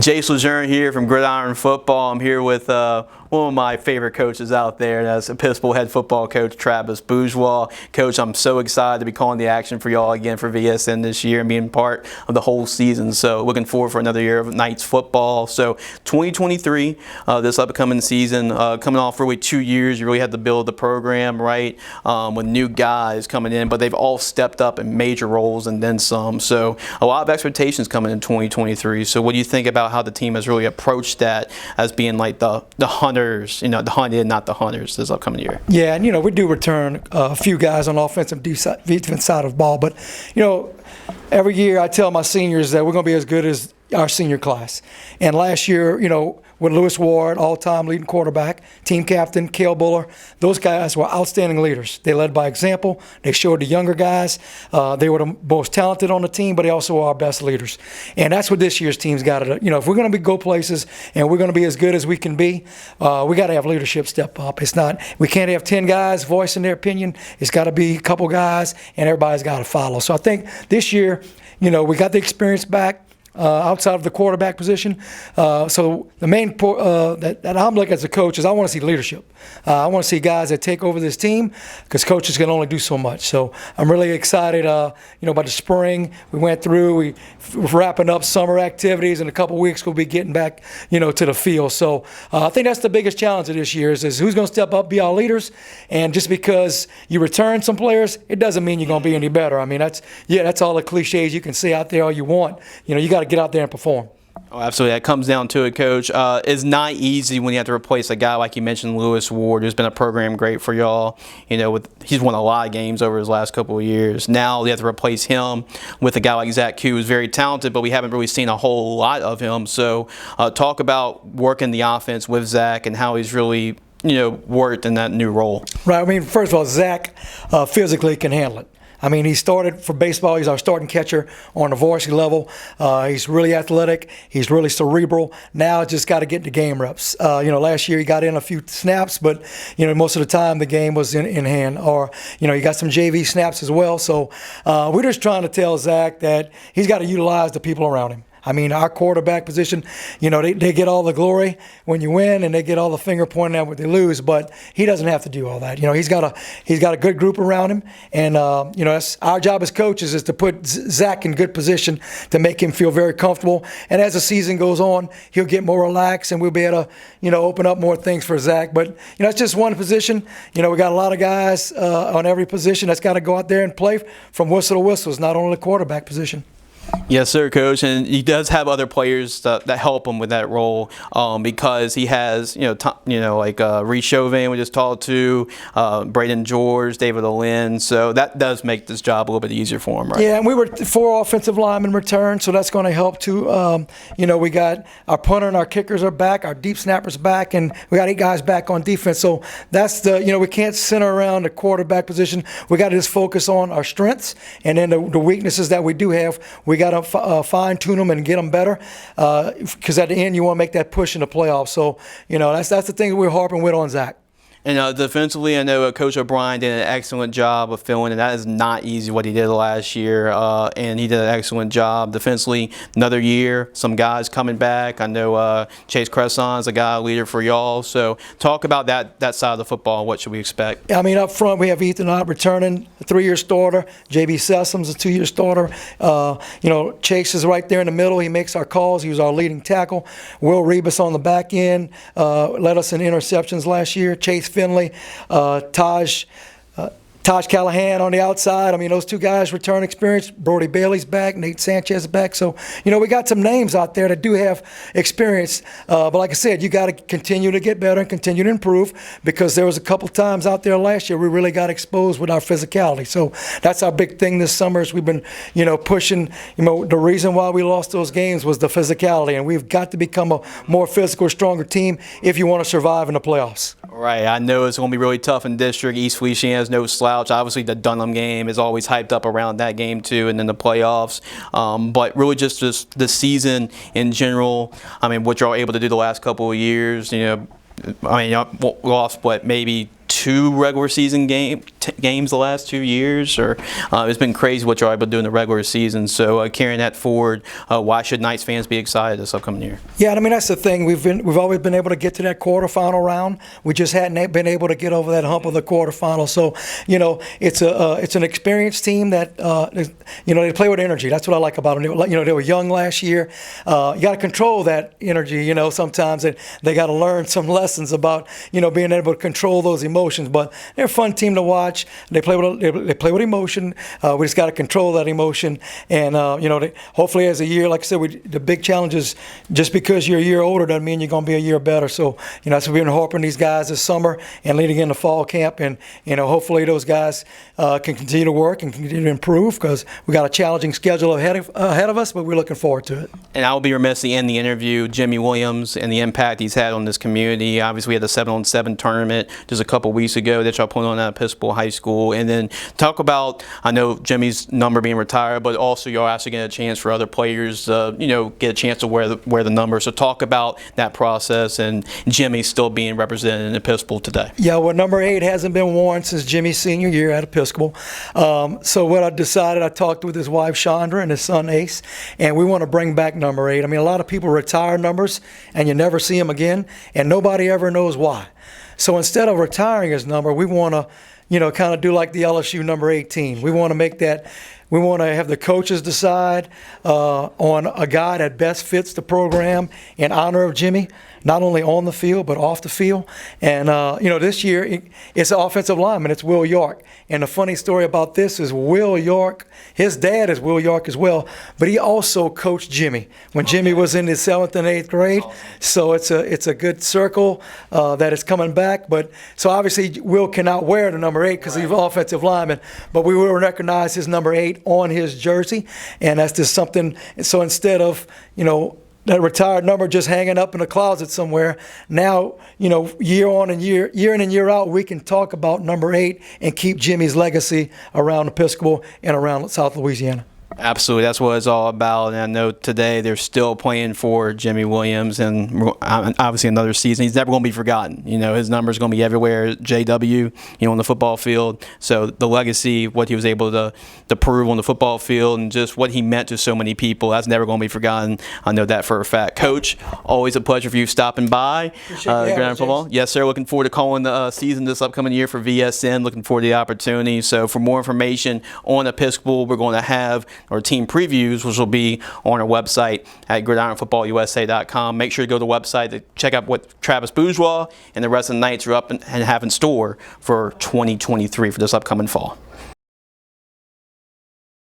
Jace Lejeune here from Gridiron Football. I'm here with one of my favorite coaches out there, and that's Episcopal head football coach Travis Bourgeois. Coach, I'm so excited to be calling the action for y'all again for VSN this year and being part of the whole season. So looking forward for another year of Knights football. So 2023, this upcoming season, coming off really 2 years, you really had to build the program, right, with new guys coming in, but they've all stepped up in major roles and then some. So a lot of expectations coming in 2023. So what do you think about how the team has really approached that as being like the hunters, the hunted, not the hunters this upcoming year? Yeah, and we do return a few guys on offensive defense side of the ball, but every year I tell my seniors that we're going to be as good as our senior class. And last year, with Lewis Ward, all-time leading quarterback, team captain, Cale Buller, those guys were outstanding leaders. They led by example. They showed the younger guys. They were the most talented on the team, but they also were our best leaders. And that's what this year's team's got to do. If we're going to go places and we're going to be as good as we can be, we got to have leadership step up. We can't have 10 guys voicing their opinion. It's got to be a couple guys, and everybody's got to follow. So I think this year, we got the experience back. Outside of the quarterback position. So the main that I'm looking as a coach is I want to see leadership. I want to see guys that take over this team because coaches can only do so much. So I'm really excited, about the spring. We went through, we're wrapping up summer activities. In a couple of weeks, we'll be getting back, to the field. So I think that's the biggest challenge of this year is who's going to step up, be our leaders. And just because you return some players, it doesn't mean you're going to be any better. I mean, that's all the cliches you can say out there all you want. You got to get out there and perform. Oh, absolutely. That comes down to it, Coach. It's not easy when you have to replace a guy like you mentioned, Lewis Ward, who's been a program great for y'all. He's won a lot of games over his last couple of years. Now you have to replace him with a guy like Zach Q, who's very talented, but we haven't really seen a whole lot of him. So talk about working the offense with Zach and how he's really worked in that new role. Right. I mean, first of all, Zach physically can handle it. I mean, he started for baseball. He's our starting catcher on the varsity level. He's really athletic. He's really cerebral. Now just got to get the game reps. Last year he got in a few snaps, but, most of the time the game was in hand. Or, he got some JV snaps as well. So we're just trying to tell Zach that he's got to utilize the people around him. I mean, our quarterback position, they get all the glory when you win, and they get all the finger pointing out when they lose. But he doesn't have to do all that. He's got a good group around him, and that's our job as coaches is to put Zach in good position to make him feel very comfortable. And as the season goes on, he'll get more relaxed, and we'll be able to open up more things for Zach. But it's just one position. We got a lot of guys on every position that's got to go out there and play from whistle to whistle. It's not only the quarterback position. Yes, sir, Coach, and he does have other players that help him with that role because he has, like Reece Chauvin we just talked to, Braden George, David Olin, so that does make this job a little bit easier for him, right? Yeah, and we were 4 offensive linemen returned, so that's going to help too. We got our punter and our kickers are back, our deep snappers back, and we got 8 guys back on defense. So that's we can't center around the quarterback position. We got to just focus on our strengths and then the weaknesses that we do have. We got to fine-tune them and get them better because at the end you want to make that push in the playoffs. So, that's the thing we're harping with on Zach. And defensively, I know Coach O'Brien did an excellent job of filling, and that is not easy what he did last year. And he did an excellent job defensively. Another year, some guys coming back. I know Chase Cresson is a guy leader for y'all. So talk about that side of the football. What should we expect? I mean, up front we have Ethan Ott returning, a 3-year starter. J.B. Sessum's a 2-year starter. Chase is right there in the middle. He makes our calls. He was our leading tackle. Will Rebus on the back end led us in interceptions last year. Chase Finley, Taj Callahan on the outside. I mean, those 2 guys return experience. Brody Bailey's back. Nate Sanchez is back. So, we got some names out there that do have experience. But like I said, you got to continue to get better and continue to improve because there was a couple times out there last year we really got exposed with our physicality. So that's our big thing this summer is we've been, pushing, the reason why we lost those games was the physicality. And we've got to become a more physical, stronger team if you want to survive in the playoffs. Right. I know it's going to be really tough in district. East Feliciana is no slouch. Obviously, the Dunham game is always hyped up around that game, too, and then the playoffs. But really just the season in general, I mean, what you're able to do the last couple of years, y'all lost, maybe 2 regular season games the last 2 years, or it's been crazy what you're able to do in the regular season. So carrying that forward, why should Knights fans be excited this upcoming year? Yeah, I mean, that's the thing. We've always been able to get to that quarterfinal round. We just hadn't been able to get over that hump of the quarterfinal. So, it's an experienced team that they play with energy. That's what I like about them. They were young last year. You got to control that energy. Sometimes they got to learn some lessons about being able to control those emotions. But they're a fun team to watch. They play with emotion. We just got to control that emotion. And hopefully, as a year, like I said, the big challenge is just because you're a year older doesn't mean you're going to be a year better. So that's what we've been hoping these guys this summer and leading into fall camp. And hopefully those guys can continue to work and continue to improve, because we got a challenging schedule ahead of us, but we're looking forward to it. And I will be remiss to end the interview, Jimmy Williams and the impact he's had on this community. Obviously, we had the 7-on-7 tournament just a couple weeks ago that y'all put on at Episcopal High School. And then talk about, I know Jimmy's number being retired, but also y'all actually get a chance for other players, get a chance to wear the number. So talk about that process and Jimmy still being represented in Episcopal today. Yeah, well, number 8 hasn't been worn since Jimmy's senior year at Episcopal. So what I decided, I talked with his wife Chandra and his son Ace, and we want to bring back number 8. I mean, a lot of people retire numbers and you never see them again, and nobody ever knows why. So instead of retiring his number, we want to, kind of do like the LSU number 18. We want to make that. We want to have the coaches decide on a guy that best fits the program in honor of Jimmy, not only on the field but off the field. And this year it's an offensive lineman. It's Will York. And the funny story about this is Will York, his dad is Will York as well, but he also coached Jimmy when Jimmy was in his 7th and 8th grade. So it's a good circle that is coming back. But so obviously Will cannot wear the number 8 because he's an offensive lineman, but we will recognize his number 8 on his jersey, and that's just something. So instead of that retired number just hanging up in a closet somewhere, now year in and year out, we can talk about number 8 and keep Jimmy's legacy around Episcopal and around South Louisiana. Absolutely, that's what it's all about. And I know today they're still playing for Jimmy Williams, and obviously another season. He's never going to be forgotten. His number's going to be everywhere. JW, on the football field. So the legacy, what he was able to prove on the football field, and just what he meant to so many people, that's never going to be forgotten. I know that for a fact. Coach, always a pleasure for you stopping by. Grand Football. Yes, sir. Looking forward to calling the season this upcoming year for VSN. Looking forward to the opportunity. So for more information on Episcopal, we're going to have our team previews, which will be on our website at gridironfootballusa.com. Make sure to go to the website to check out what Travis Bourgeois and the rest of the Knights are up and have in store for 2023 for this upcoming fall.